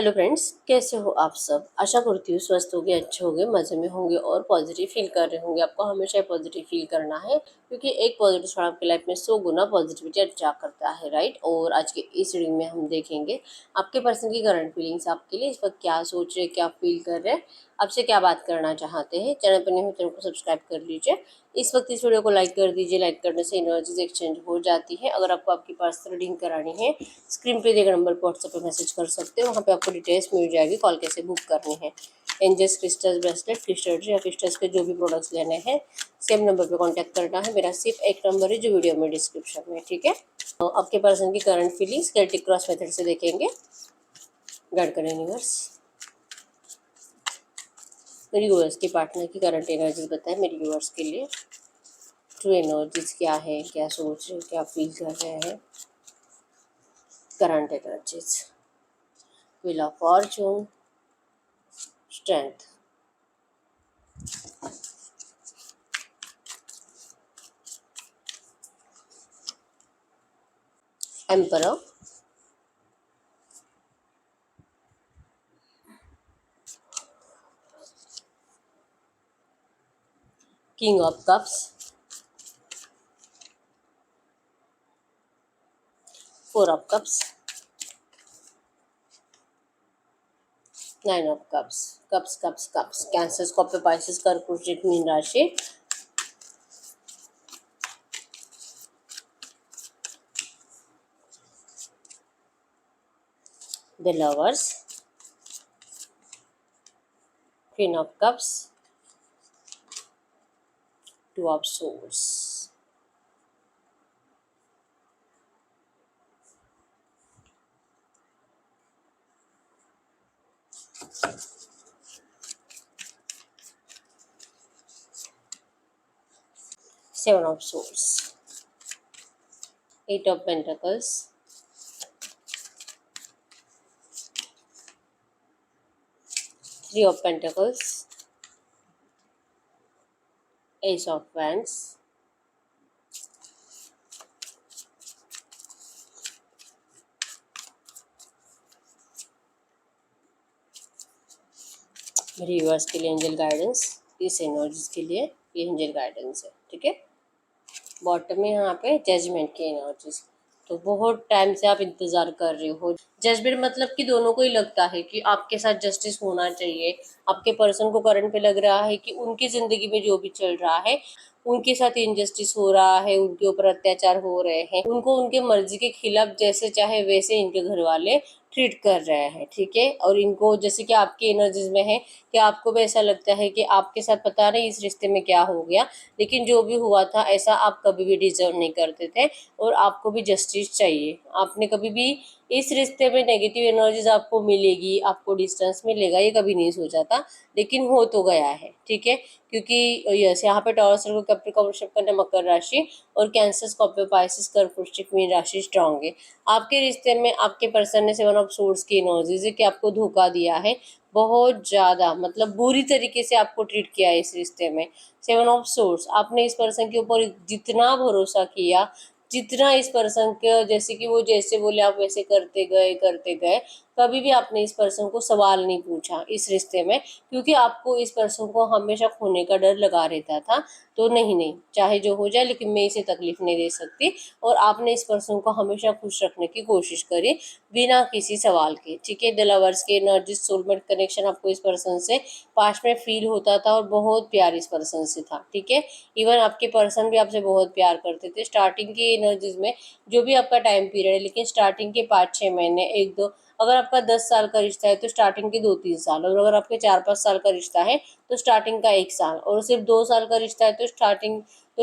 Hello friends, कैसे हो आप सब। आशा करती हूँ स्वस्थ होंगे, अच्छे होंगे, मज़े में होंगे और पॉजिटिव फील कर रहे होंगे। आपको हमेशा पॉजिटिव फील करना है क्योंकि एक पॉजिटिव थॉट आपकी लाइफ में 100 गुना पॉजिटिविटी अट्रैक्ट करता है, राइट। और आज के इस रीडिंग में हम देखेंगे आपके पर्सन की करंट फीलिंग्स आपके लिए इस वक्त क्या सोच रहे, क्या फील कर रहे हैं, आपसे क्या बात करना चाहते हैं। चैनल पर नहीं हो चैनल को सब्सक्राइब कर लीजिए। इस वक्त इस वीडियो को लाइक कर दीजिए। लाइक करने से एनर्जीज एक्सचेंज हो जाती है। अगर आपको आपकी पर्सनल रीडिंग करानी है, स्क्रीन पे दिए गए नंबर पर व्हाट्सएप पे मैसेज कर सकते हो। वहाँ पे आपको डिटेल्स मिल जाएगी, कॉल कैसे बुक करनी है। एंजल्स क्रिस्टल्स ब्रेसलेट क्रिस्टल्स या क्रिस्टल्स के जो भी प्रोडक्ट्स लेने हैं सेम नंबर पे कांटेक्ट करना है। मेरा सिर्फ एक नंबर है जो वीडियो में डिस्क्रिप्शन में, ठीक है। तो आपके पर्सन की current feelings Celtic cross method से देखेंगे। गाइड करें यूनिवर्स, मेरी व्यूअर्स की पार्टनर की करंट एनर्जीज बताएं मेरी व्यूअर्स के लिए। ट्रू एनर्जीज क्या है, क्या सोच रहे हैं, क्या फील कर रहे हैं। Current energies, wheel of Fortune, strength, emperor, king of cups, 4 of cups, 9 of cups. Cups cups cups, cancer, Scorpio, Pisces, कर्क, मीन राशि। The lovers, queen of cups, 2 of swords. Seven of swords, 8 of pentacles, 3 of pentacles, S of wands, मेरे viewers के लिए angel guidance, इस energies के लिए ये angel guidance है, ठीक है। बॉटम में यहाँ पे जजमेंट की एनर्जीज, तो बहुत टाइम से आप इंतजार कर रहे हो। जजमेंट मतलब कि दोनों को ही लगता है कि आपके साथ जस्टिस होना चाहिए। आपके पर्सन को करंट पे लग रहा है कि उनकी जिंदगी में जो भी चल रहा है उनके साथ इनजस्टिस हो रहा है, उनके ऊपर अत्याचार हो रहे हैं, उनको उनके मर्जी के खिलाफ जैसे चाहे वैसे इनके घर वाले ट्रीट कर रहे हैं, ठीक है। और इनको जैसे कि आपकी एनर्जीज में है कि आपको भी ऐसा लगता है कि आपके साथ पता नहीं इस रिश्ते में क्या हो गया, लेकिन जो भी हुआ था ऐसा आप कभी भी डिजर्व नहीं करते थे और आपको भी जस्टिस चाहिए। आपने कभी भी इस रिश्ते में नेगेटिव एनर्जीज आपको मिलेगी, आपको डिस्टेंस मिलेगा, ये कभी नहीं सोचा था, लेकिन हो तो गया है, ठीक है। क्योंकि यस यहाँ पे टॉरस, कैप्रिकॉर्न, वृश्चिक, मकर राशि और कैंसर, स्कॉर्पियो, पाइसेस, कर्क, वृश्चिक, मीन राशि स्ट्रांग है। आपके रिश्ते में आपके पर्सन ने 7 ऑफ सोर्ड्स की एनर्जीज है कि आपको धोखा दिया है, बहुत ज़्यादा, मतलब बुरी तरीके से आपको ट्रीट किया है इस रिश्ते में। 7 ऑफ सोर्ड्स, आपने इस पर्सन के ऊपर जितना भरोसा किया, जितना इस पर्सन के जैसे कि वो जैसे बोले आप वैसे करते गए, कभी भी आपने इस पर्सन को सवाल नहीं पूछा इस रिश्ते में, क्योंकि आपको इस पर्सन को हमेशा खोने का डर लगा रहता था। तो नहीं, चाहे जो हो जाए लेकिन मैं इसे तकलीफ नहीं दे सकती, और आपने इस पर्सन को हमेशा खुश रखने की कोशिश करी बिना किसी सवाल के, ठीक है। द लवर्स के एनर्जी, सोलमेट कनेक्शन आपको इस पर्सन से पास्ट में फील होता था और बहुत प्यार इस पर्सन से था, ठीक है। इवन आपके पर्सन भी आपसे बहुत प्यार करते थे। स्टार्टिंग की एनर्जीज में जो भी आपका टाइम पीरियड है, लेकिन स्टार्टिंग के 5-6 महीने, 1-2, अगर आपका 10 साल का रिश्ता है तो स्टार्टिंग के 2-3 साल, और अगर आपके 4-5 साल का रिश्ता है तो स्टार्टिंग का 1 साल, और सिर्फ 2 साल का रिश्ता है तो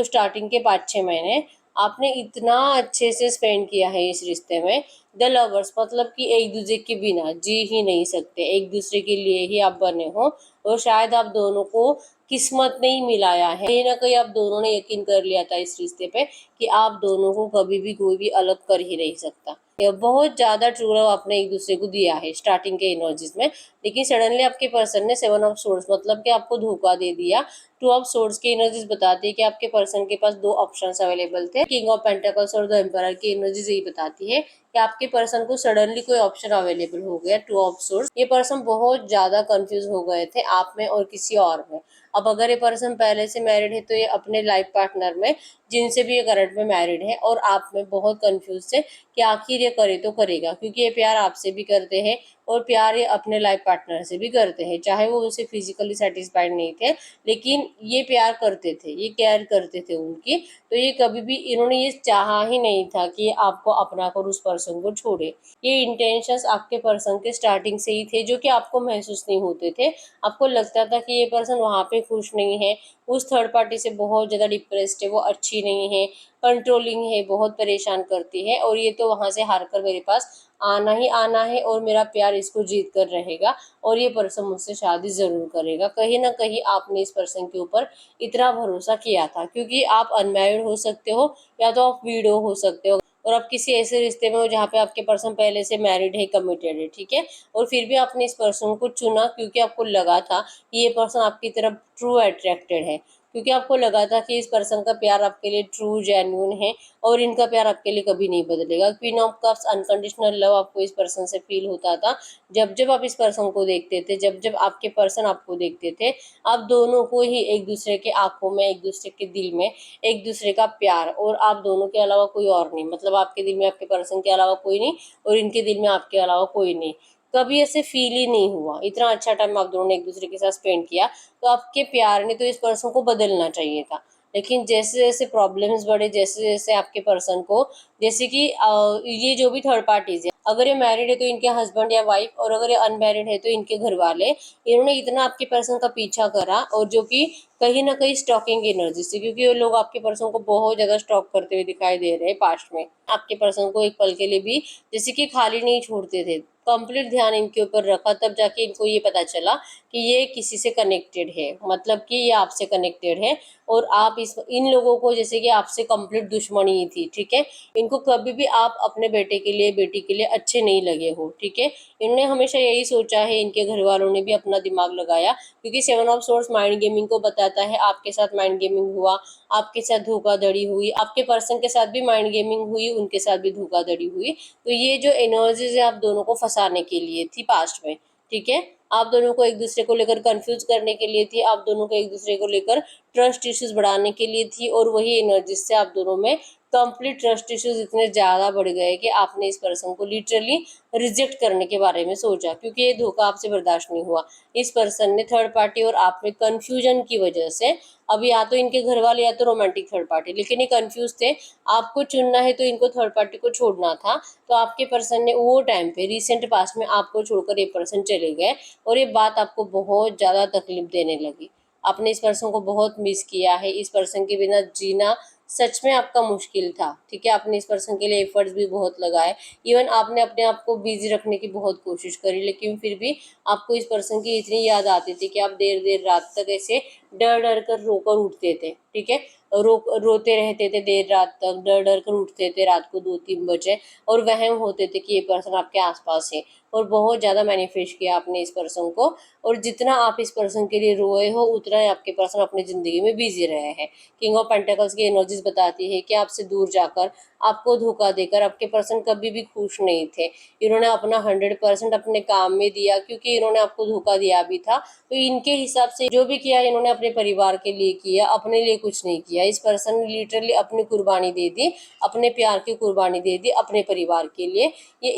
स्टार्टिंग के 5-6 महीने आपने इतना अच्छे से स्पेंड किया है इस रिश्ते में। द लवर्स मतलब कि एक दूसरे के बिना जी ही नहीं सकते, एक दूसरे के लिए ही आप बने हो, और शायद आप दोनों को किस्मत ने ही मिलाया है। कहीं ना कहीं आप दोनों ने यकीन कर लिया था इस रिश्ते पे कि आप दोनों को कभी भी कोई भी अलग कर ही नहीं सकता, बहुत ज्यादा ट्रू लव आपने एक दूसरे को दिया है स्टार्टिंग के एनर्जीज में, लेकिन सडनली आपके पर्सन ने 7 ऑफ सोर्ड्स मतलब कि आपको धोखा दे दिया। 2 ऑफ सोर्ड्स की एनर्जीज बताती है कि आपके पर्सन के पास 2 ऑप्शंस अवेलेबल थे। किंग ऑफ पेंटाकल्स और द एम्परर की एनर्जीज यही बताती है कि आपके पर्सन को सडनली कोई ऑप्शन अवेलेबल हो गया। 2 ऑफ सोर्ड्स, ये पर्सन बहुत ज्यादा कंफ्यूज हो गए थे आप में और किसी और में। अब अगर ये पर्सन पहले से मैरिड है तो ये अपने लाइफ पार्टनर में, जिनसे भी ये करंट में मैरिड है और आप में, बहुत कंफ्यूज थे कि आखिर ये करे तो करेगा, क्योंकि ये प्यार आपसे भी करते हैं और प्यार ये अपने लाइफ पार्टनर से भी करते हैं। चाहे वो उनसे फिजिकली सेटिस्फाइड नहीं थे, लेकिन ये प्यार करते थे, ये केयर करते थे उनकी। तो ये कभी भी इन्होंने ये चाहा ही नहीं था कि ये आपको अपना कर उस पर्सन को छोड़े। ये इंटेंशंस आपके पर्सन के स्टार्टिंग से ही थे, जो कि आपको महसूस नहीं होते थे। आपको लगता था कि ये पर्सन वहाँ पे खुश नहीं है, उस थर्ड पार्टी से बहुत ज़्यादा डिप्रेस्ड है, वो अच्छी नहीं है, कंट्रोलिंग है, बहुत परेशान करती है, और ये तो वहाँ से हार कर मेरे पास आना ही आना है और मेरा प्यार इसको जीत कर रहेगा और ये पर्सन मुझसे शादी ज़रूर करेगा। कहीं ना कहीं आपने इस पर्सन के ऊपर इतना भरोसा किया था, क्योंकि आप अनमैरिड हो सकते हो या तो आप विडो हो सकते हो, और आप किसी ऐसे रिश्ते में हो जहाँ पे आपके पर्सन पहले से मैरिड है, कमिटेड है, ठीक है। और फिर भी आपने इस पर्सन को चुना क्योंकि आपको लगा था कि ये पर्सन आपकी तरफ ट्रू अट्रैक्टेड है, क्योंकि आपको लगा था कि इस पर्सन का प्यार आपके लिए ट्रू जेन्युइन है और इनका प्यार आपके लिए कभी नहीं बदलेगा। Queen of cups, unconditional love आपको इस पर्सन से फील होता था। जब जब आप इस पर्सन को देखते थे, जब जब आपके पर्सन आपको देखते थे, आप दोनों को ही एक दूसरे के आंखों में, एक दूसरे के दिल में एक दूसरे का प्यार, और आप दोनों के अलावा कोई और नहीं, मतलब आपके दिल में आपके पर्सन के अलावा कोई नहीं और इनके दिल में आपके अलावा कोई नहीं। कभी ऐसे फील ही नहीं हुआ। इतना अच्छा टाइम आप दोनों ने एक दूसरे के साथ स्पेंड किया, तो आपके प्यार ने तो इस पर्सन को बदलना चाहिए था। लेकिन जैसे जैसे प्रॉब्लम्स बढ़े, जैसे जैसे आपके पर्सन को, जैसे कि ये जो भी थर्ड पार्टीज है, अगर ये मैरिड है तो इनके हस्बैंड या वाइफ, और अगर ये अनमैरिड है तो इनके घर वाले, इन्होंने इतना आपके पर्सन का पीछा करा, और जो कि कहीं ना कहीं स्टॉकिंग एनर्जी से, क्योंकि ये लोग आपके पर्सन को बहुत ज्यादा स्टॉक करते हुए दिखाई दे रहे हैं पास्ट में। आपके पर्सन को एक पल के लिए भी जैसे कि खाली नहीं छोड़ते थे, कंप्लीट ध्यान इनके ऊपर रखा, तब जाके इनको ये पता चला कि ये किसी से कनेक्टेड है, मतलब कि ये आपसे कनेक्टेड है। और आप इन लोगों को जैसे कि आपसे कंप्लीट दुश्मनी ही थी, ठीक है। इनको कभी भी आप अपने बेटे के लिए, बेटी के लिए अच्छे नहीं लगे हो, ठीक है। इन्होंने हमेशा यही सोचा है, इनके घर वालों ने भी अपना दिमाग लगाया, क्योंकि 7 ऑफ सोर्स माइंड गेमिंग को बताता है। आपके साथ माइंड गेमिंग हुआ, आपके साथ धोखाधड़ी हुई, आपके पर्सन के साथ भी माइंड गेमिंग हुई, उनके साथ भी धोखाधड़ी हुई। तो ये जो एनर्जीज है आप दोनों को फंसाने के लिए थी पास्ट में, ठीक है। आप दोनों को एक दूसरे को लेकर कंफ्यूज करने के लिए थी, आप दोनों को एक दूसरे को लेकर ट्रस्ट इश्यूज बढ़ाने के लिए थी, और वही एनर्जी से आप दोनों में कंप्लीट ट्रस्ट इश्यूज इतने ज्यादा बढ़ गए कि आपने इस पर्सन को लिटरली रिजेक्ट करने के बारे में सोचा, क्योंकि ये धोखा आपसे बर्दाश्त नहीं हुआ। इस पर्सन ने थर्ड पार्टी और आप में कंफ्यूजन की वजह से, अब या तो इनके घर वाले या तो रोमांटिक थर्ड पार्टी, लेकिन ये कंफ्यूज थे। आपको चुनना है तो इनको थर्ड पार्टी को छोड़ना था, तो आपके पर्सन ने वो टाइम पे रिसेंट पास्ट में आपको छोड़कर ये पर्सन चले गए, और ये बात आपको बहुत ज़्यादा तकलीफ देने लगी। आपने इस पर्सन को बहुत मिस किया है, इस पर्सन के बिना जीना सच में आपका मुश्किल था, ठीक है। आपने इस पर्सन के लिए एफर्ट्स भी बहुत लगाए, इवन आपने अपने आप को बिजी रखने की बहुत कोशिश करी, लेकिन फिर भी आपको इस पर्सन की इतनी याद आती थी कि आप देर देर रात तक ऐसे डर डर कर रोकर उठते थे, ठीक है। रोते रहते थे देर रात तक, डर डर कर उठते थे रात को 2-3 बजे, और वहम होते थे कि ये पर्सन आपके आसपास है, और बहुत ज़्यादा मैनिफेस्ट किया आपने इस पर्सन को। और जितना आप इस पर्सन के लिए रोए हो, उतना ही आपके पर्सन अपनी ज़िंदगी में बिजी रहे हैं। किंग ऑफ पेंटिकल्स की एनर्जीज बताती है कि आपसे दूर जाकर, आपको धोखा देकर आपके पर्सन कभी भी खुश नहीं थे। इन्होंने अपना 100% अपने काम में दिया, क्योंकि इन्होंने आपको धोखा दिया भी था, तो इनके हिसाब से जो भी किया इन्होंने अपने परिवार के लिए किया, अपने लिए कुछ नहीं किया। इस पर्सन ने लिटरली अपनी कुर्बानी दे दी, अपने प्यार की कुर्बानी दे दी अपने परिवार के लिए। ये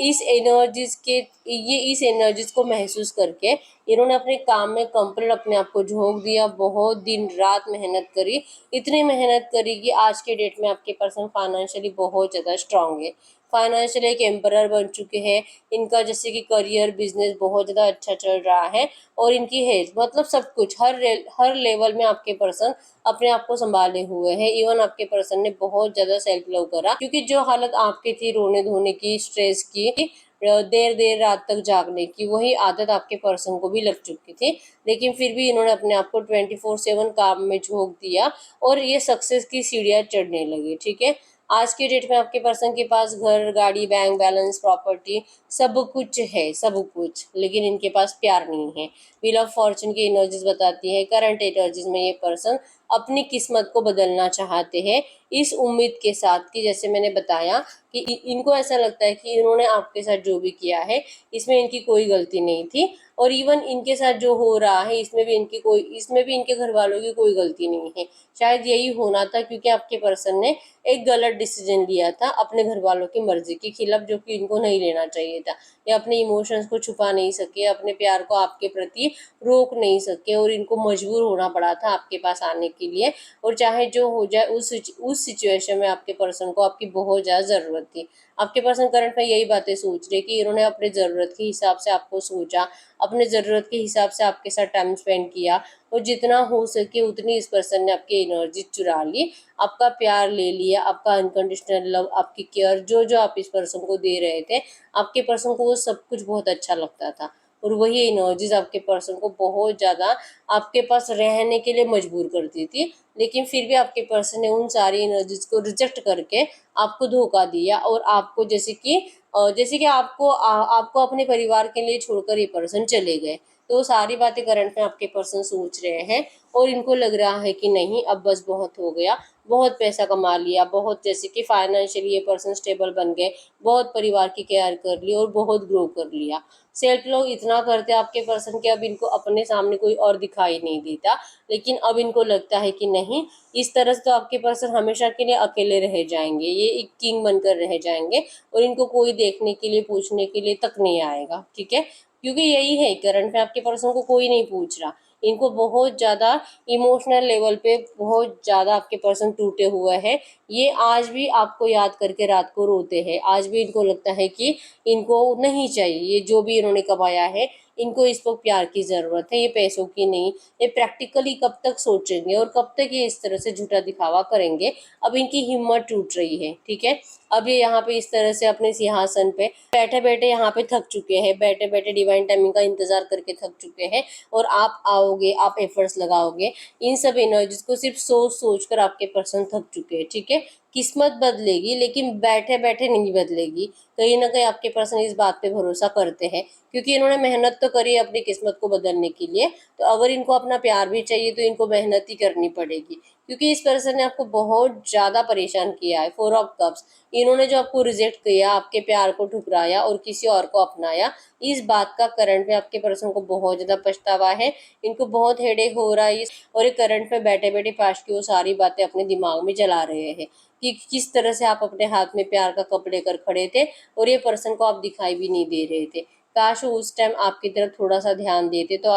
इस एनर्जीज को महसूस करके इन्होंने अपने काम में कंप्लीट अपने आप को झोंक दिया, बहुत दिन रात मेहनत करी, इतनी मेहनत करी कि आज के डेट में आपके पर्सन फाइनेंशियली बहुत ज़्यादा स्ट्रांग है, फाइनेंशियल एक एम्परर बन चुके हैं। इनका जैसे कि करियर, बिजनेस बहुत ज़्यादा अच्छा चल रहा है, और इनकी हेल्थ, मतलब सब कुछ, हर लेवल में आपके पर्सन अपने आप को संभाले हुए हैं। इवन आपके पर्सन ने बहुत ज़्यादा सेल्फ लव करा, क्योंकि जो हालत आपकी थी रोने धोने की, स्ट्रेस की, देर देर रात तक जागने की, वही आदत आपके पर्सन को भी लग चुकी थी। लेकिन फिर भी इन्होंने अपने आप को 24/7 काम में झोंक दिया, और ये सक्सेस की सीढ़ियाँ चढ़ने लगी, ठीक है। आज के डेट में आपके पर्सन के पास घर, गाड़ी, बैंक बैलेंस, प्रॉपर्टी सब कुछ है, सब कुछ, लेकिन इनके पास प्यार नहीं है। व्हील ऑफ फॉर्चून की एनर्जीज बताती है करंट एनर्जीज में ये पर्सन अपनी किस्मत को बदलना चाहते हैं, इस उम्मीद के साथ कि जैसे मैंने बताया कि इनको ऐसा लगता है कि इन्होंने आपके साथ जो भी किया है इसमें इनकी कोई गलती नहीं थी, और इवन इनके साथ जो हो रहा है इसमें भी इनके घर वालों की कोई गलती नहीं है। शायद यही होना था, क्योंकि आपके पर्सन ने एक गलत डिसीजन लिया था अपने घर वालों की मर्जी के खिलाफ, जो कि इनको नहीं लेना चाहिए था। या अपने इमोशंस को छुपा नहीं सके, अपने प्यार को आपके प्रति रोक नहीं सके, और इनको मजबूर होना पड़ा था आपके पास आने के लिए। और चाहे जो हो जाए, उस सिचुएशन में आपके पर्सन को आपकी बहुत ज़्यादा ज़रूरत थी। आपके पर्सन करंट में यही बातें सोच रहे कि इन्होंने अपने ज़रूरत के हिसाब से आपको सोचा, अपने ज़रूरत के हिसाब से आपके साथ टाइम स्पेंड किया, और जितना हो सके उतनी इस पर्सन ने आपकी एनर्जी चुरा ली, आपका प्यार ले लिया, आपका अनकंडीशनल लव, आपकी केयर, जो जो आप इस पर्सन को दे रहे थे, आपके पर्सन को वो सब कुछ बहुत अच्छा लगता था। और वही एनर्जीज आपके पर्सन को बहुत ज़्यादा आपके पास रहने के लिए मजबूर करती थी, लेकिन फिर भी आपके पर्सन ने उन सारी एनर्जीज को रिजेक्ट करके आपको धोखा दिया, और आपको जैसे कि आपको अपने परिवार के लिए छोड़कर ये पर्सन चले गए। तो सारी बातें करंट में आपके पर्सन सोच रहे हैं, और इनको लग रहा है कि नहीं, अब बस बहुत हो गया, बहुत पैसा कमा लिया, बहुत जैसे कि फाइनेंशियली ये पर्सन स्टेबल बन गए, बहुत परिवार की केयर कर ली और बहुत ग्रो कर लिया। सेल्फ लव इतना करते आपके पर्सन के अब इनको अपने सामने कोई और दिखाई नहीं देता, लेकिन अब इनको लगता है कि नहीं, इस तरह से तो आपके पर्सन हमेशा के लिए अकेले रह जाएंगे, ये एक किंग बनकर रह जाएंगे, और इनको कोई देखने के लिए, पूछने के लिए तक नहीं आएगा। ठीक है, क्योंकि यही है, करंट में आपके पर्सन को कोई नहीं पूछ रहा। इनको बहुत ज़्यादा इमोशनल लेवल पे बहुत ज़्यादा आपके पर्सन टूटे हुए हैं। ये आज भी आपको याद करके रात को रोते हैं, आज भी इनको लगता है कि इनको नहीं चाहिए, ये जो भी इन्होंने कमाया है, इनको इस पर प्यार की ज़रूरत है, ये पैसों की नहीं। ये प्रैक्टिकली कब तक सोचेंगे और कब तक ये इस तरह से झूठा दिखावा करेंगे। अब इनकी हिम्मत टूट रही है। ठीक है, अब ये यहाँ पे इस तरह से अपने सिंहासन पे बैठे बैठे यहाँ पे थक चुके हैं, बैठे बैठे डिवाइन टाइमिंग का इंतजार करके थक चुके हैं, और आप आओगे, आप एफर्ट्स लगाओगे, इन सब एनर्जीज को सिर्फ सोच सोच कर आपके पर्सन थक चुके हैं। ठीक है, किस्मत बदलेगी, लेकिन बैठे बैठे नहीं बदलेगी। कहीं ना कहीं आपके पर्सन इस बात पे भरोसा करते हैं, क्योंकि इन्होंने मेहनत तो करी अपनी किस्मत को बदलने के लिए। तो अगर इनको अपना प्यार भी चाहिए तो इनको मेहनत ही करनी पड़ेगी, क्योंकि इस पर्सन ने आपको बहुत ज़्यादा परेशान किया है। 4 ऑफ कप्स, इन्होंने जो आपको रिजेक्ट किया, आपके प्यार को ठुकराया और किसी और को अपनाया, इस बात का करंट में आपके पर्सन को बहुत ज़्यादा पछतावा है। इनको बहुत हेडेक हो रहा है, और ये करंट में बैठे बैठे पास्ट की वो सारी बातें अपने दिमाग में जला रहे हैं कि किस तरह से आप अपने हाथ में प्यार का कप लेकर खड़े थे, और ये पर्सन को आप दिखाई भी नहीं दे रहे थे। काश वो उस टाइम आपकी तरफ थोड़ा सा ध्यान देते, तो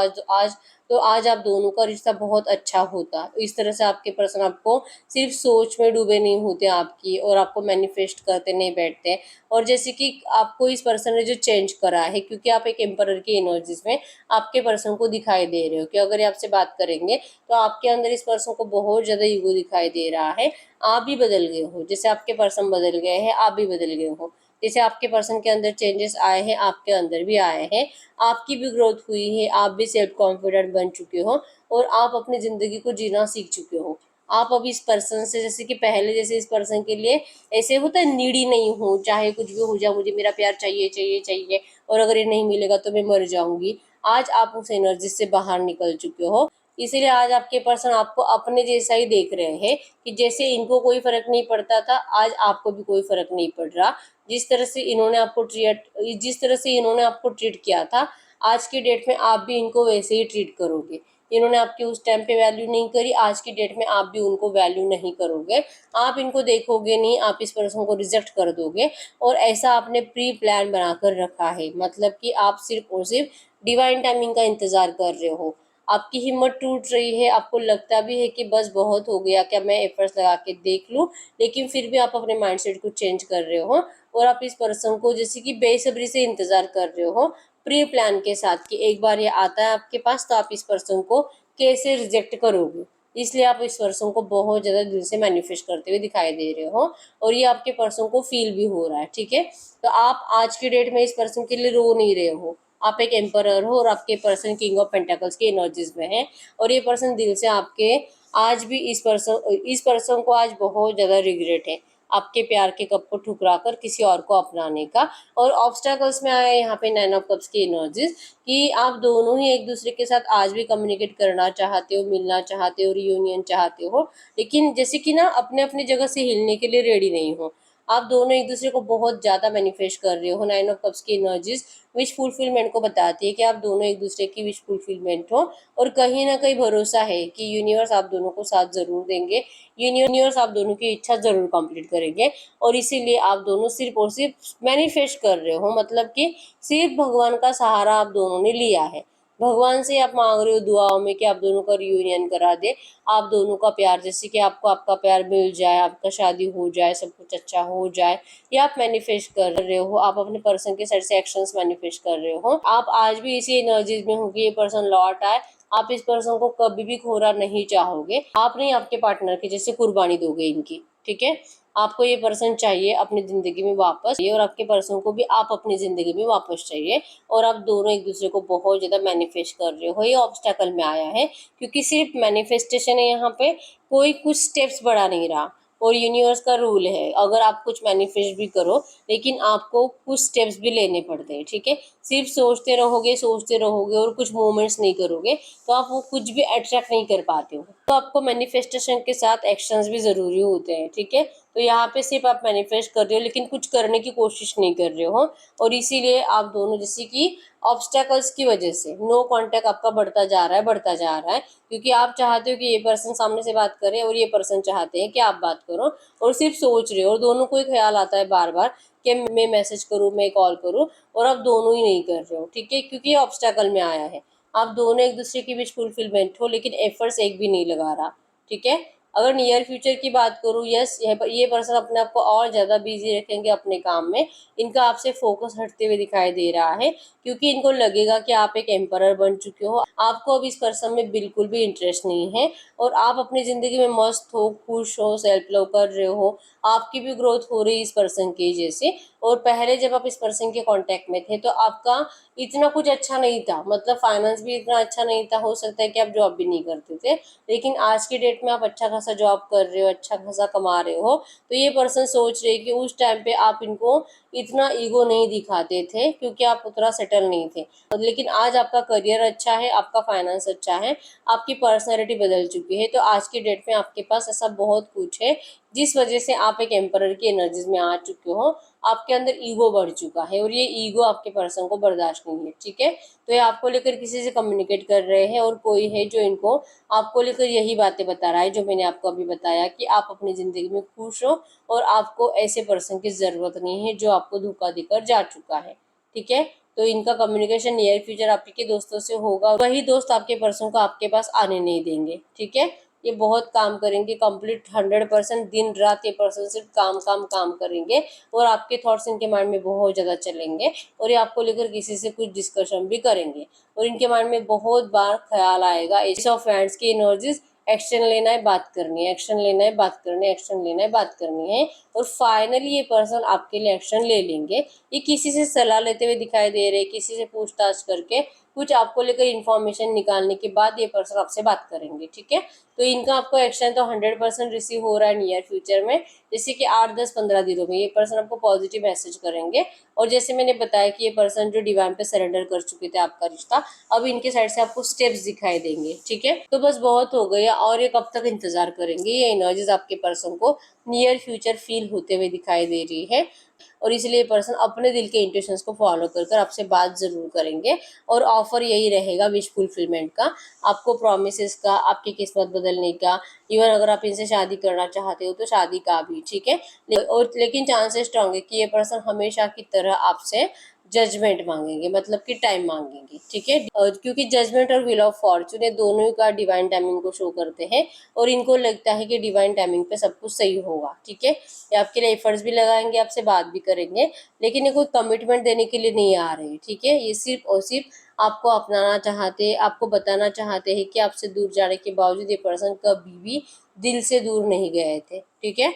आज आप दोनों का रिश्ता बहुत अच्छा होता। इस तरह से आपके पर्सन आपको सिर्फ सोच में डूबे नहीं होते आपकी, और आपको मैनिफेस्ट करते नहीं बैठते। और जैसे कि आपको इस पर्सन ने जो चेंज करा है, क्योंकि आप एक एम्परर की एनर्जीज में आपके पर्सन को दिखाई दे रहे हो कि अगर ये आपसे बात करेंगे तो आपके अंदर इस पर्सन को बहुत ज़्यादा ईगो दिखाई दे रहा है। आप भी बदल गए हो, जैसे आपके पर्सन बदल गए हैं, आप भी बदल गए हो। जैसे आपके पर्सन के अंदर चेंजेस आए हैं, आपके अंदर भी आए हैं। आपकी भी ग्रोथ हुई है, आप भी सेल्फ कॉन्फिडेंट बन चुके हो, और आप अपनी ज़िंदगी को जीना सीख चुके हो। आप अब इस पर्सन से, जैसे कि पहले जैसे इस पर्सन के लिए ऐसे होता है, नीडी नहीं हो, चाहे कुछ भी हो जाए, मुझे मेरा प्यार चाहिए चाहिए चाहिए, और अगर ये नहीं मिलेगा तो मैं मर जाऊंगी। आज आप उस एनर्जी से बाहर निकल चुके हो, इसीलिए आज आपके पर्सन आपको अपने जैसा ही देख रहे हैं, कि जैसे इनको कोई फर्क नहीं पड़ता था, आज आपको भी कोई फर्क नहीं पड़ रहा। जिस तरह से इन्होंने आपको ट्रीट किया था, आज की डेट में आप भी इनको वैसे ही ट्रीट करोगे। इन्होंने आपकी उस टाइम पे वैल्यू नहीं करी, आज की डेट में आप भी उनको वैल्यू नहीं करोगे। आप इनको देखोगे नहीं, आप इस पर्सन को रिजेक्ट कर दोगे, और ऐसा आपने प्री प्लान बनाकर रखा है। मतलब कि आप सिर्फ और सिर्फ डिवाइन टाइमिंग का इंतजार कर रहे हो। आपकी हिम्मत टूट रही है, आपको लगता भी है कि बस बहुत हो गया, क्या मैं एफर्ट्स लगा के देख लूँ, लेकिन फिर भी आप अपने माइंडसेट को चेंज कर रहे हो, और आप इस पर्सन को जैसे कि बेसब्री से इंतजार कर रहे हो, प्री प्लान के साथ, कि एक बार ये आता है आपके पास तो आप इस पर्सन को कैसे रिजेक्ट करोगे। इसलिए आप इस पर्सन को बहुत ज़्यादा दिल से मैनिफेस्ट करते हुए दिखाई दे रहे हो, और ये आपके पर्सन को फील भी हो रहा है। ठीक है, तो आप आज की डेट में इस पर्सन के लिए रो नहीं रहे हो। आप एक एम्परर हो, और आपके पर्सन किंग ऑफ पेंटाकल्स की एनर्जीज में है, और ये पर्सन दिल से आपके आज भी इस पर्सन को आज बहुत ज़्यादा रिग्रेट है। आपके प्यार के कप को ठुकरा कर किसी और को अपनाने का। और ऑब्स्टैकल्स में आया यहाँ पे 9 ऑफ कप्स की एनर्जीज कि आप दोनों ही एक दूसरे के साथ आज भी कम्युनिकेट करना चाहते हो, मिलना चाहते हो, रियूनियन चाहते हो, लेकिन जैसे कि ना अपने अपनी जगह से हिलने के लिए रेडी नहीं हो। आप दोनों एक दूसरे को बहुत ज़्यादा मैनिफेस्ट कर रहे हो। 9 ऑफ कप्स की एनर्जीज विश फुलफिलमेंट को बताती है कि आप दोनों एक दूसरे की विश फुलफिलमेंट हो, और कहीं ना कहीं भरोसा है कि यूनिवर्स आप दोनों को साथ जरूर देंगे, यूनिवर्स आप दोनों की इच्छा जरूर कंप्लीट करेंगे। और इसीलिए आप दोनों सिर्फ और सिर्फ मैनिफेस्ट कर रहे हो, मतलब कि सिर्फ भगवान का सहारा आप दोनों ने लिया है। भगवान से आप मांग रहे हो दुआओं में कि आप दोनों का रियूनियन करा दे, आप दोनों का प्यार, जैसे कि आपको आपका प्यार मिल जाए, आपका शादी हो जाए, सब कुछ अच्छा हो जाए, ये आप मैनिफेस्ट कर रहे हो। आप अपने पर्सन के साइड से एक्शंस मैनिफेस्ट कर रहे हो। आप आज भी इसी एनर्जीज में हो कि ये पर्सन लौट आए। आप इस पर्सन को कभी भी खोना नहीं चाहोगे। आप नहीं आपके पार्टनर की जैसे कुर्बानी दोगे इनकी, ठीक है। आपको ये पर्सन चाहिए अपनी जिंदगी में वापस, और आपके पर्सन को भी आप अपनी जिंदगी में वापस चाहिए। और आप दोनों एक दूसरे को बहुत ज्यादा मैनिफेस्ट कर रहे हो। ये ऑब्स्टैकल में आया है क्योंकि सिर्फ मैनिफेस्टेशन है यहाँ पे, कोई कुछ स्टेप्स बढ़ा नहीं रहा। और यूनिवर्स का रूल है, अगर आप कुछ मैनिफेस्ट भी करो लेकिन आपको कुछ स्टेप्स भी लेने पड़ते हैं, ठीक है। सिर्फ सोचते रहोगे और कुछ मूवमेंट्स नहीं करोगे तो आप वो कुछ भी अट्रैक्ट नहीं कर पाते हो। तो आपको मैनिफेस्टेशन के साथ एक्शंस भी जरूरी होते हैं, ठीक है। तो यहाँ पे सिर्फ आप मैनिफेस्ट कर रहे हो लेकिन कुछ करने की कोशिश नहीं कर रहे हो, और इसीलिए आप दोनों जैसे कि ऑब्स्टैकल्स की वजह से नो कांटेक्ट आपका बढ़ता जा रहा है क्योंकि आप चाहते हो कि ये पर्सन सामने से बात करे और ये पर्सन चाहते हैं कि आप बात करो, और सिर्फ सोच रहे हो। और दोनों को ही ख्याल आता है बार बार कि मैं मैसेज करूँ, मैं कॉल करूँ, और आप दोनों ही नहीं कर रहे हो, ठीक है, क्योंकि ये ऑब्स्टैकल में आया है। आप दोनों एक दूसरे की विश फुलफिलमेंट हो लेकिन एफर्ट्स एक भी नहीं लगा रहा, ठीक है। अगर नियर फ्यूचर की बात करूँ, यस, ये पर्सन अपने आप को और ज़्यादा बिजी रखेंगे अपने काम में। इनका आपसे फोकस हटते हुए दिखाई दे रहा है क्योंकि इनको लगेगा कि आप एक एम्परर बन चुके हो। आपको अब इस पर्सन में बिल्कुल भी इंटरेस्ट नहीं है और आप अपनी ज़िंदगी में मस्त हो, खुश हो, सेल्फ लव कर रहे हो। आपकी भी ग्रोथ हो रही है इस पर्सन की जैसे। और पहले जब आप इस पर्सन के कांटेक्ट में थे तो आपका इतना कुछ अच्छा नहीं था, मतलब फाइनेंस भी इतना अच्छा नहीं था, हो सकता है कि आप जॉब भी नहीं करते थे, लेकिन आज की डेट में आप अच्छा खासा जॉब कर रहे हो, अच्छा खासा कमा रहे हो। तो ये पर्सन सोच रहे कि उस टाइम पे आप इनको इतना ईगो नहीं दिखाते थे क्योंकि आप उतना सेटल नहीं थे, लेकिन आज आपका करियर अच्छा है, आपका फाइनेंस अच्छा है, आपकी पर्सनैलिटी बदल चुकी है। तो आज की डेट में आपके पास ऐसा बहुत कुछ है जिस वजह से आप एक एम्परर की एनर्जीज में आ चुके हो। आपके अंदर ईगो बढ़ चुका है और ये ईगो आपके पर्सन को बर्दाश्त नहीं है, ठीक है। तो ये आपको लेकर किसी से कम्युनिकेट कर रहे हैं और कोई है जो इनको आपको लेकर यही बातें बता रहा है जो मैंने आपको अभी बताया कि आप अपनी ज़िंदगी में खुश हो और आपको ऐसे पर्सन की ज़रूरत नहीं है जो आपको धोखा देकर जा चुका है, ठीक है। तो इनका कम्युनिकेशन नियर फ्यूचर आपके दोस्तों से होगा, वही दोस्त आपके पर्सन को आपके पास आने नहीं देंगे, ठीक है। ये बहुत काम करेंगे, कंप्लीट 100% दिन रात ये पर्सन सिर्फ काम काम काम करेंगे और आपके थॉट्स इनके माइंड में बहुत ज़्यादा चलेंगे और ये आपको लेकर किसी से कुछ डिस्कशन भी करेंगे और इनके माइंड में बहुत बार ख्याल आएगा एस ऑफ हैंड्स की एनर्जीज। एक्शन लेना है, बात करनी है, एक्शन लेना है, बात करनी है, एक्शन लेना है, बात करनी है, और फाइनली ये पर्सन आपके लिए एक्शन ले लेंगे। ये किसी से सलाह लेते हुए दिखाई दे रहे, किसी से पूछताछ करके कुछ आपको लेकर इन्फॉर्मेशन निकालने के बाद ये पर्सन आपसे बात करेंगे, ठीक है। तो इनका आपको एक्शन तो 100% रिसीव हो रहा है नियर फ्यूचर में, जैसे कि 8, 10, 15 दिनों में ये पर्सन आपको पॉजिटिव मैसेज करेंगे। और जैसे मैंने बताया कि ये पर्सन जो डिवाइन पे सरेंडर कर चुके थे आपका रिश्ता, अब इनके साइड से आपको स्टेप्स दिखाई देंगे, ठीक है। तो बस बहुत हो गया, और ये कब तक इंतजार करेंगे। ये एनर्जीज आपके पर्सन को नियर फ्यूचर फील होते हुए दिखाई दे रही है और इसलिए पर्सन अपने दिल के इंट्यूशंस को फॉलो कर कर आपसे बात जरूर करेंगे। और ऑफर यही रहेगा विश फुलफिलमेंट का, आपको प्रॉमिसेस का, आपकी किस्मत बदलने का, इवन अगर आप इनसे शादी करना चाहते हो तो शादी का भी, ठीक है। और लेकिन चांसेस स्ट्रॉन्ग है कि ये पर्सन हमेशा की तरह आपसे जजमेंट मांगेंगे, मतलब कि टाइम मांगेंगे, ठीक है। क्योंकि जजमेंट और व्हील ऑफ फॉर्चून ये दोनों का डिवाइन टाइमिंग को शो करते हैं और इनको लगता है कि डिवाइन टाइमिंग पे सब कुछ सही होगा, ठीक है। ये आपके लिए एफर्ट्स भी लगाएंगे, आपसे बात भी करेंगे, लेकिन ये कोई कमिटमेंट देने के लिए नहीं आ रहे, ठीक है। ये सिर्फ और सिर्फ आपको अपनाना चाहते हैं, आपको बताना चाहते हैं कि आपसे दूर जाने के बावजूद ये पर्सन कभी भी दिल से दूर नहीं गए थे, ठीक है।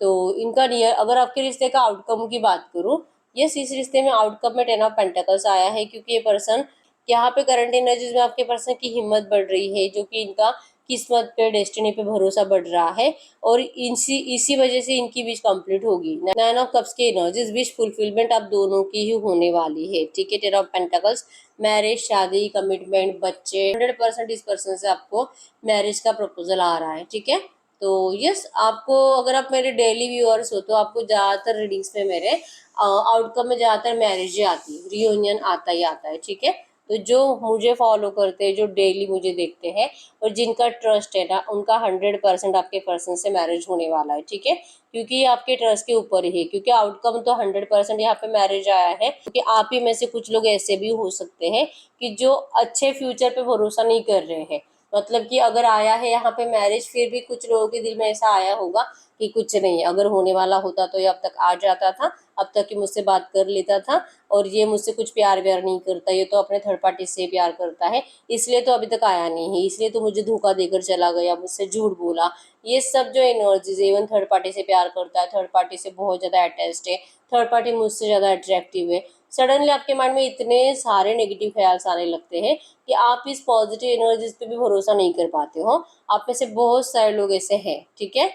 तो इनका नियर, अगर आपके रिश्ते का आउटकम की बात करूँ, यस, इस रिश्ते में आउटकम में 10 ऑफ पेंटिकल्स आया है क्योंकि ये पर्सन यहाँ पे करंट एनर्जीज में आपके पर्सन की हिम्मत बढ़ रही है, जो कि इनका किस्मत पे, डेस्टिनी पे भरोसा बढ़ रहा है और इसी वजह से इनकी विश कंप्लीट होगी। नाइन ऑफ कप्स की एनर्जीज, विश फुलफिलमेंट आप दोनों की ही होने वाली है, ठीक है। टेन ऑफ पेंटाकल्स, मैरिज, शादी, कमिटमेंट, बच्चे, 100% इस पर्सन से आपको मैरिज का प्रपोजल आ रहा है, ठीक है। तो यस, आपको, अगर आप मेरे डेली व्यूअर्स हो तो आपको ज़्यादातर रीडिंग्स में मेरे आउटकम में ज़्यादातर मैरिज ही आती है, रियूनियन आता ही आता है, ठीक है। तो जो मुझे फॉलो करते हैं, जो डेली मुझे देखते हैं और जिनका ट्रस्ट है ना, उनका 100% आपके पर्सन से मैरिज होने वाला है, ठीक है। क्योंकि ये आपके ट्रस्ट के ऊपर ही है, क्योंकि आउटकम तो 100% यहाँ पे मैरिज आया है। क्योंकि आप ही में से कुछ लोग ऐसे भी हो सकते हैं कि जो अच्छे फ्यूचर पे भरोसा नहीं कर रहे हैं। मतलब कि अगर आया है यहाँ पे मैरिज, फिर भी कुछ लोगों के दिल में ऐसा आया होगा कि कुछ नहीं, अगर होने वाला होता तो ये अब तक आ जाता था, अब तक कि मुझसे बात कर लेता था, और ये मुझसे कुछ प्यार व्यार नहीं करता, ये तो अपने थर्ड पार्टी से प्यार करता है, इसलिए तो अभी तक आया नहीं है, इसलिए तो मुझे धोखा देकर चला गया, मुझसे झूठ बोला। ये सब जो एनर्जीज, इवन थर्ड पार्टी से प्यार करता है, थर्ड पार्टी से बहुत ज़्यादा अटैच्ड है, थर्ड पार्टी मुझसे ज़्यादा अट्रैक्टिव है, सडनली आपके माइंड में इतने सारे नेगेटिव ख्याल आने लगते हैं कि आप इस पॉजिटिव एनर्जीज पे भी भरोसा नहीं कर पाते हो। आप में से बहुत सारे लोग ऐसे हैं, ठीक है।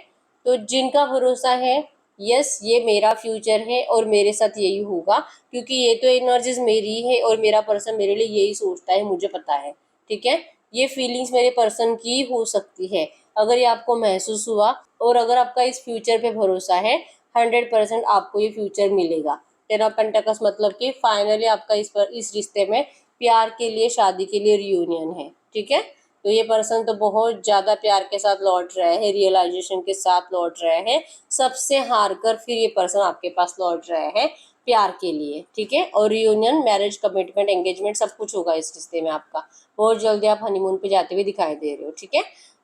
तो जिनका भरोसा है, यस ये मेरा फ्यूचर है और मेरे साथ यही होगा, क्योंकि ये तो एनर्जीज मेरी है और मेरा पर्सन मेरे लिए यही सोचता है, मुझे पता है, ठीक है। ये फीलिंग्स मेरे पर्सन की हो सकती है, अगर ये आपको महसूस हुआ और अगर आपका इस फ्यूचर पे भरोसा है, 100% आपको ये फ्यूचर मिलेगा। टेन ऑफ पेंटाकल्स मतलब कि फाइनली आपका इस रिश्ते में प्यार के लिए, शादी के लिए रियूनियन है, ठीक है। तो ये पर्सन तो बहुत ज़्यादा प्यार के साथ लौट रहे हैं, रियलाइजेशन के साथ लौट रहे हैं, सबसे हार कर फिर ये पर्सन आपके पास लौट रहे हैं प्यार के लिए, ठीक है। और रियूनियन, मैरिज, कमिटमेंट, एंगेजमेंट सब कुछ होगा इस रिश्ते में आपका। बहुत जल्दी आप हनीमून पे जाते हुए दिखाई दे रहे हो, ठीक है।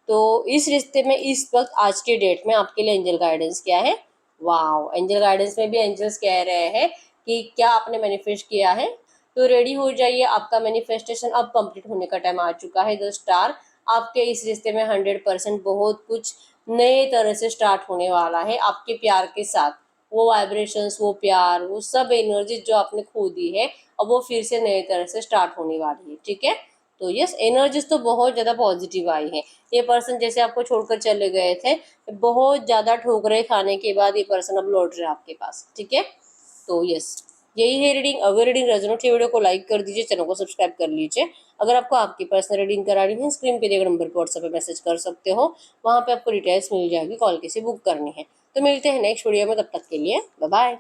तो इस रिश्ते में इस वक्त आज के डेट में आपके लिए एंजल गाइडेंस क्या है? वाओ, एंजल गाइडेंस में भी एंजल्स कह रहे हैं कि क्या आपने मैनिफेस्ट किया है तो रेडी हो जाइए, आपका मैनिफेस्टेशन अब कंप्लीट होने का टाइम आ चुका है। द स्टार, आपके इस रिश्ते में 100% बहुत कुछ नए तरह से स्टार्ट होने वाला है आपके प्यार के साथ। वो वाइब्रेशंस, वो प्यार, वो सब एनर्जी जो आपने खो दी है, अब वो फिर से नए तरह से स्टार्ट होने वाली है, ठीक है। तो यस, एनर्जीज तो बहुत ज़्यादा पॉजिटिव आई है। ये पर्सन जैसे आपको छोड़कर चले गए थे, बहुत ज़्यादा ठोकरें खाने के बाद ये पर्सन अब लौट रहा है आपके पास, ठीक है। तो यस, यही है रीडिंग। अगर रीडिंग रेजोनेट है, वीडियो को लाइक कर दीजिए, चैनल को सब्सक्राइब कर लीजिए। अगर आपको आपकी पर्सनल रीडिंग करानी है, स्क्रीन पे दिए गए नंबर पर व्हाट्सएप पे मैसेज कर सकते हो, वहाँ पे आपको डिटेल्स मिल जाएगी, कॉल कैसे बुक करनी है। तो मिलते हैं नेक्स्ट वीडियो में, तब तक के लिए बाय बाय।